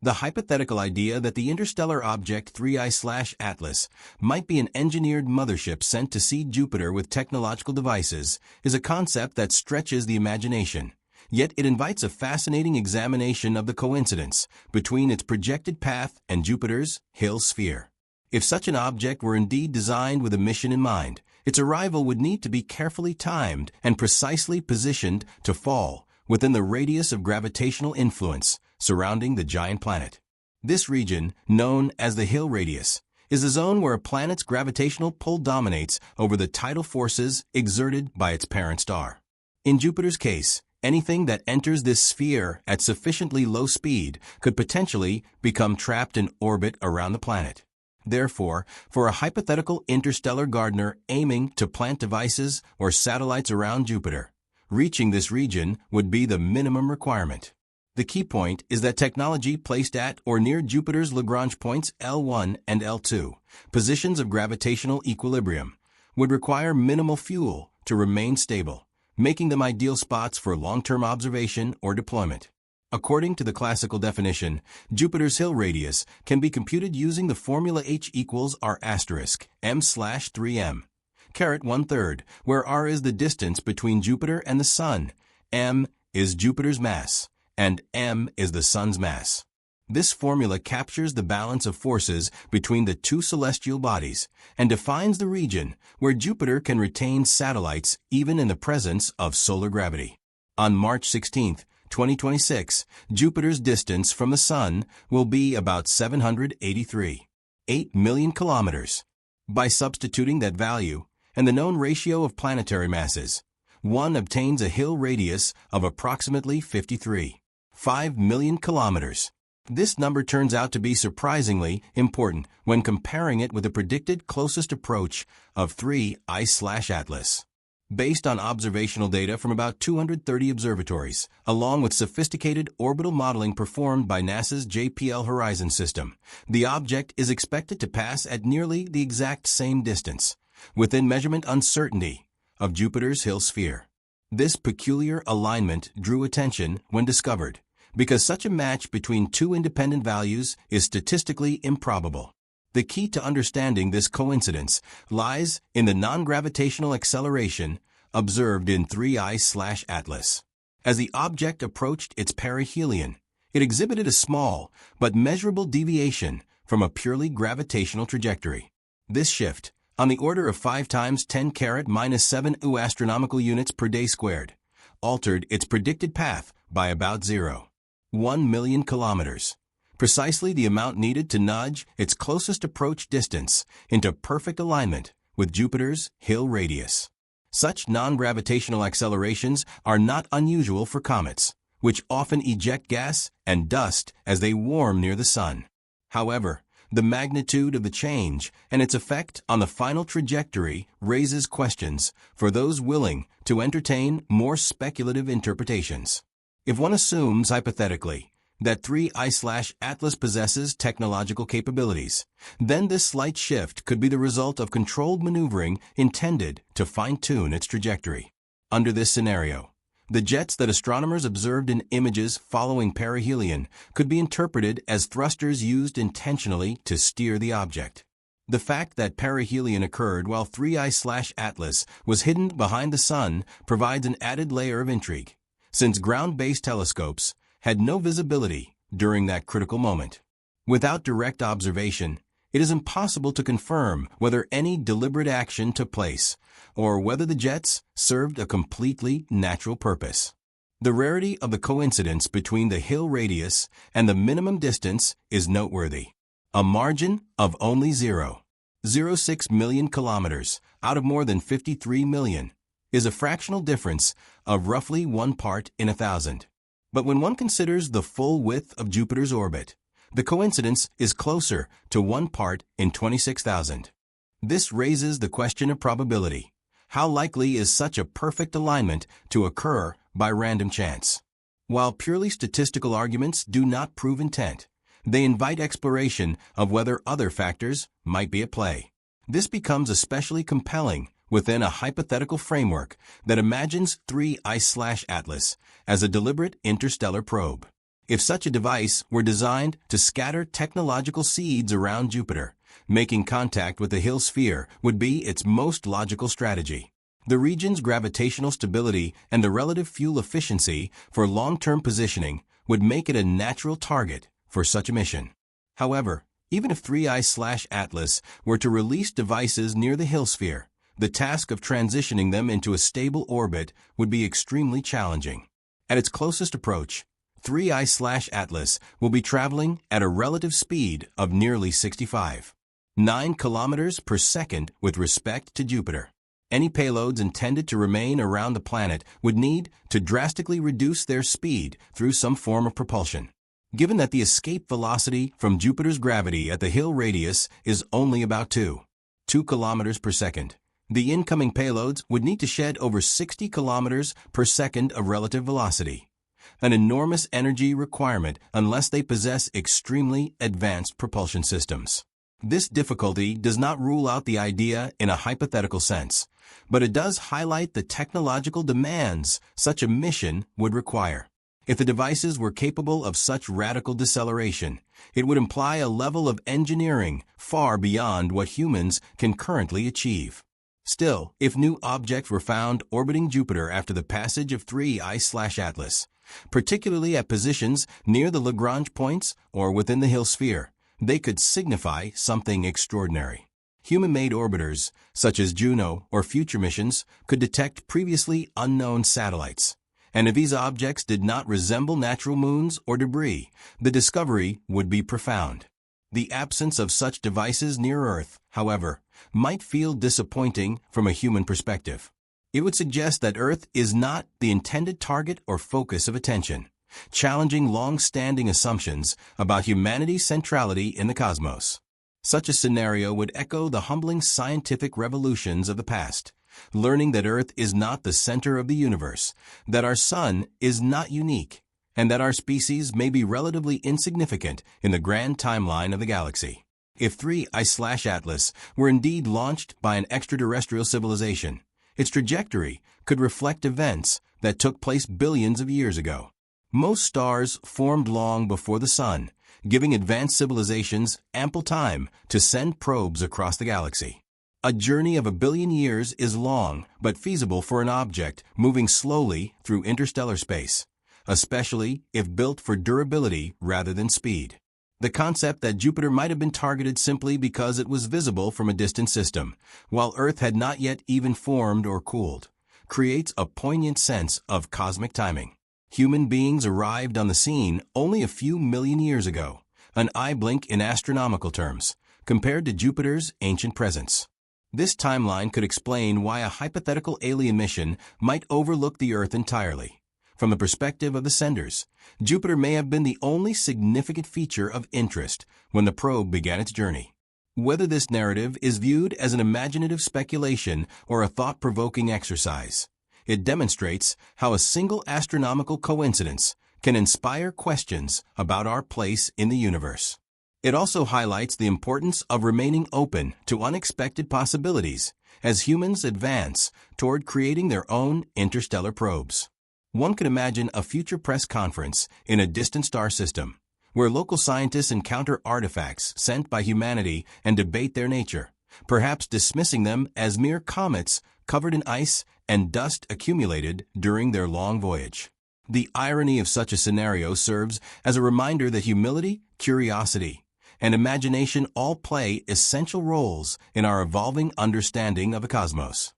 The hypothetical idea that the interstellar object 3I/Atlas might be an engineered mothership sent to seed Jupiter with technological devices is a concept that stretches the imagination, yet it invites a fascinating examination of the coincidence between its projected path and Jupiter's Hill sphere. If such an object were indeed designed with a mission in mind, its arrival would need to be carefully timed and precisely positioned to fall within the radius of gravitational influence surrounding the giant planet. This region, known as the Hill radius, is a zone where a planet's gravitational pull dominates over the tidal forces exerted by its parent star. In Jupiter's case, anything that enters this sphere at sufficiently low speed could potentially become trapped in orbit around the planet. Therefore, for a hypothetical interstellar gardener aiming to plant devices or satellites around Jupiter, reaching this region would be the minimum requirement. The key point is that technology placed at or near Jupiter's Lagrange points L1 and L2, positions of gravitational equilibrium, would require minimal fuel to remain stable, making them ideal spots for long-term observation or deployment. According to the classical definition, Jupiter's Hill radius can be computed using the formula H equals R asterisk m/3m, caret 1/3, where R is the distance between Jupiter and the Sun, m is Jupiter's mass, and m is the Sun's mass. This formula captures the balance of forces between the two celestial bodies and defines the region where Jupiter can retain satellites even in the presence of solar gravity. On March 16, 2026, Jupiter's distance from the Sun will be about 783.8 million kilometers. By substituting that value and the known ratio of planetary masses, one obtains a Hill radius of approximately 53.5 million kilometers. This number turns out to be surprisingly important when comparing it with the predicted closest approach of 3I/Atlas. Based on observational data from about 230 observatories, along with sophisticated orbital modeling performed by NASA's JPL Horizon system, the object is expected to pass at nearly the exact same distance, within measurement uncertainty, of Jupiter's Hill sphere. This peculiar alignment drew attention when discovered, because such a match between two independent values is statistically improbable. The key to understanding this coincidence lies in the non-gravitational acceleration observed in 3I/Atlas. As the object approached its perihelion, it exhibited a small but measurable deviation from a purely gravitational trajectory. This shift, on the order of 5 times 10⁻⁻7 astronomical units per day squared, altered its predicted path by about 0.1 million kilometers, precisely the amount needed to nudge its closest approach distance into perfect alignment with Jupiter's Hill radius. Such non-gravitational accelerations are not unusual for comets, which often eject gas and dust as they warm near the Sun. However, the magnitude of the change and its effect on the final trajectory raises questions for those willing to entertain more speculative interpretations. If one assumes, hypothetically, that 3I/Atlas possesses technological capabilities, then this slight shift could be the result of controlled maneuvering intended to fine-tune its trajectory. Under this scenario, the jets that astronomers observed in images following perihelion could be interpreted as thrusters used intentionally to steer the object. The fact that perihelion occurred while 3I/Atlas was hidden behind the Sun provides an added layer of intrigue, since ground-based telescopes had no visibility during that critical moment. Without direct observation, it is impossible to confirm whether any deliberate action took place or whether the jets served a completely natural purpose. The rarity of the coincidence between the Hill radius and the minimum distance is noteworthy. A margin of only 0.06 million kilometers out of more than 53 million is a fractional difference of roughly 1 part in 1,000. But when one considers the full width of Jupiter's orbit, the coincidence is closer to 1 part in 26,000. This raises the question of probability. How likely is such a perfect alignment to occur by random chance? While purely statistical arguments do not prove intent, they invite exploration of whether other factors might be at play. This becomes especially compelling within a hypothetical framework that imagines 3I/Atlas as a deliberate interstellar probe. If such a device were designed to scatter technological seeds around Jupiter, making contact with the Hill sphere would be its most logical strategy. The region's gravitational stability and the relative fuel efficiency for long-term positioning would make it a natural target for such a mission. However, even if 3I/Atlas were to release devices near the Hill sphere, the task of transitioning them into a stable orbit would be extremely challenging. At its closest approach, 3I/Atlas will be traveling at a relative speed of nearly 65.9 kilometers per second with respect to Jupiter. Any payloads intended to remain around the planet would need to drastically reduce their speed through some form of propulsion. Given that the escape velocity from Jupiter's gravity at the Hill radius is only about 2 kilometers per second, the incoming payloads would need to shed over 60 kilometers per second of relative velocity, an enormous energy requirement unless they possess extremely advanced propulsion systems. This difficulty does not rule out the idea in a hypothetical sense, but it does highlight the technological demands such a mission would require. If the devices were capable of such radical deceleration, it would imply a level of engineering far beyond what humans can currently achieve. Still, if new objects were found orbiting Jupiter after the passage of 3I/Atlas, particularly at positions near the Lagrange points or within the Hill sphere, they could signify something extraordinary. Human-made orbiters, such as Juno or future missions, could detect previously unknown satellites. And if these objects did not resemble natural moons or debris, the discovery would be profound. The absence of such devices near Earth, however, might feel disappointing from a human perspective. It would suggest that Earth is not the intended target or focus of attention, challenging long-standing assumptions about humanity's centrality in the cosmos. Such a scenario would echo the humbling scientific revolutions of the past, learning that Earth is not the center of the universe, that our sun is not unique, and that our species may be relatively insignificant in the grand timeline of the galaxy. If 3I/Atlas were indeed launched by an extraterrestrial civilization, its trajectory could reflect events that took place billions of years ago. Most stars formed long before the sun, giving advanced civilizations ample time to send probes across the galaxy. A journey of 1 billion years is long but feasible for an object moving slowly through interstellar space, especially if built for durability rather than speed. The concept that Jupiter might have been targeted simply because it was visible from a distant system, while Earth had not yet even formed or cooled, creates a poignant sense of cosmic timing. Human beings arrived on the scene only a few million years ago, an eye blink in astronomical terms, compared to Jupiter's ancient presence. This timeline could explain why a hypothetical alien mission might overlook the Earth entirely. From the perspective of the senders, Jupiter may have been the only significant feature of interest when the probe began its journey. Whether this narrative is viewed as an imaginative speculation or a thought-provoking exercise, it demonstrates how a single astronomical coincidence can inspire questions about our place in the universe. It also highlights the importance of remaining open to unexpected possibilities as humans advance toward creating their own interstellar probes. One could imagine a future press conference in a distant star system, where local scientists encounter artifacts sent by humanity and debate their nature, perhaps dismissing them as mere comets covered in ice and dust accumulated during their long voyage. The irony of such a scenario serves as a reminder that humility, curiosity, and imagination all play essential roles in our evolving understanding of the cosmos.